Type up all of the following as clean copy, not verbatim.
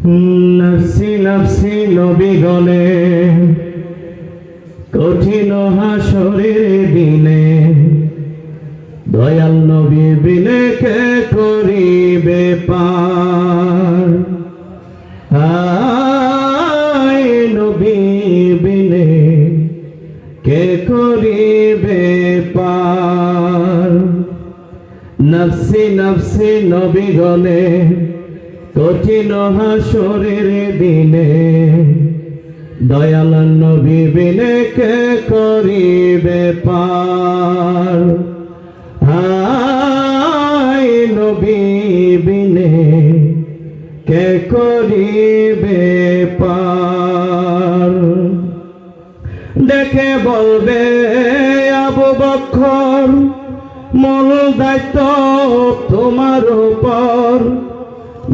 নফসি নফসি নবীগণে কঠিন হাসরের দিনে দয়াল নবী বিনে কে করিবে পার। হায় নবী বিনে কে করিবে পার। নফসি নফসি নবীগণে কঠিন হাসরের দিনে দয়াল নবী বিনে কে করিবে পার। হায় নবী বিনে কে করিবে পার। দেখে বলবে আবু বকর মূল দায়িত্ব তোমার উপর,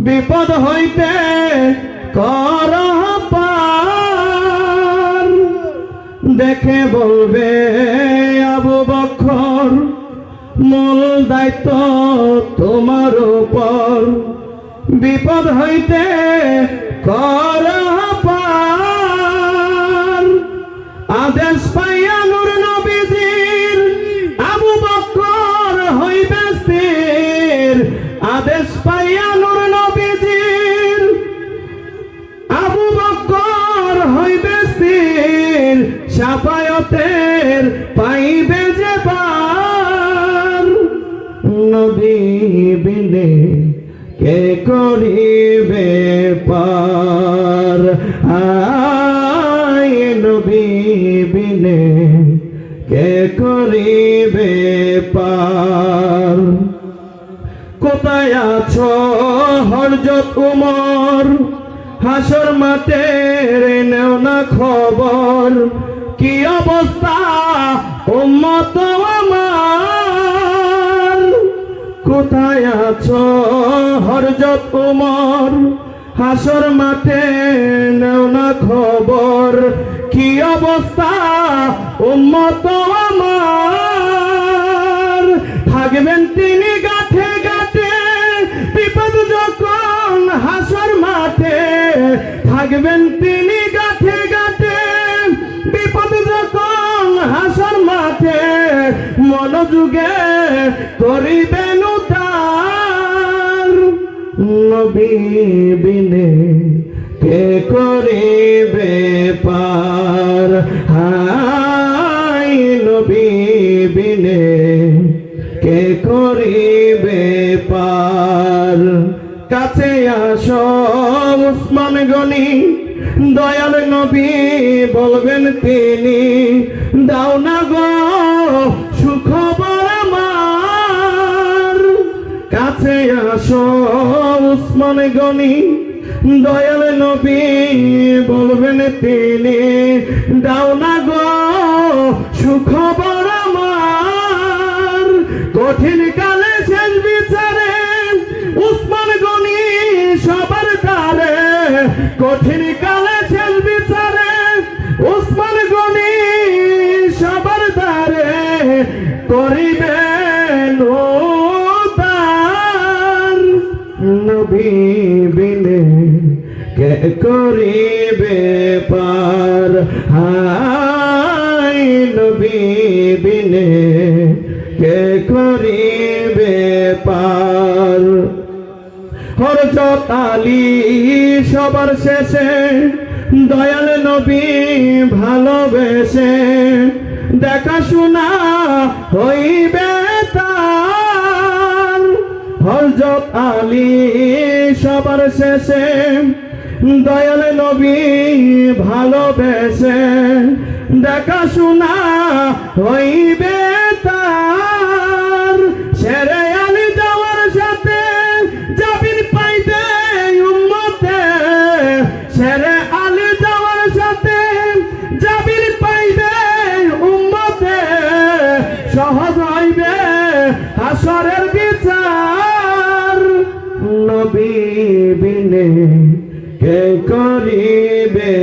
বিপদ হইতে কর পার। দেখে বলবে আবু বকর মূল দায়িত্ব তোমার উপর, বিপদ হইতে কর পার। আদেশ পাইয়া নূর নবীজির আবু বকর হইবে স্থির। আদেশ পাইয়া নূর নবীজির আবু বকর হইবে স্থির। শাফায়াতের পাইবে যে পার। নবী বিনে কে করিবে পার। আয় নবী বিনে কে করিবে পার। কোথায় আছো হযরত উমর, হাসর মাঠের নেও না খবর। কি অবস্থা উম্মত আমার। কোথায় আছো হযরত উমর, হাসর মাঠে নেও না খবর। কি অবস্থা উম্মত আমার। থাকবেন তিনি গাঁঠে গাঁঠে বিপদ যখন হাসর মাঠে। থাকবেন তিনি গাঁঠে গাঁঠে বিপদ যখন হাসর মাঠে। মনোযোগে করিবেন উদ্ধার। নবী বিনে কে করিবে পার। হায় নবী বিনে কে করিবে পার। কাছে আসো উসমান গনি, দয়াল নবী বলবেন তিনি। দাও না গো সুখবর আমার। কাছে আসো উসমান গনি, দয়াল নবী বলবেন তিনি। দাও না গো সুখবর আমার। কঠিন কালে শেষ বিচারে উসমান গনি সবার দ্বারে। কঠিন কালে শেষ বিচারে উসমান গনি সবার দ্বারে। করিবেন উদ্ধার। নবী বিনে কে করিবে পার। হায় নবী বিনে কে করিবে পার। হযরত আলী সবার শেষে দয়াল নবী ভালোবেসে। দেখাশোনা হইবে তার। হযরত আলী সবার শেষে দয়াল নবী ভালোবেসে। দেখাশোনা হইবে তার। শেরে আলী যাওয়ার সাথে জাবির পাইবে উম্মতে। শেরে আলী যাওয়ার সাথে জাবির পাইবে উম্মতে। সহজ হইবে হাসরের বিচার। নবী বিনে কে করিবে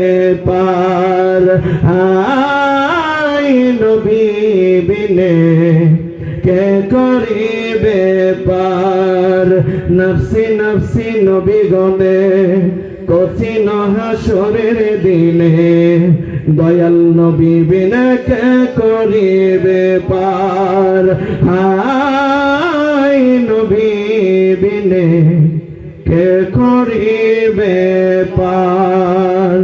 পার। হায় নবী বিনে কে করিবে পার। নফসি নফসি নবী গণে হাসরের দিনে দয়াল নবী বিনে কে করিবে পার হায় নবী বিনে কে করিবে পার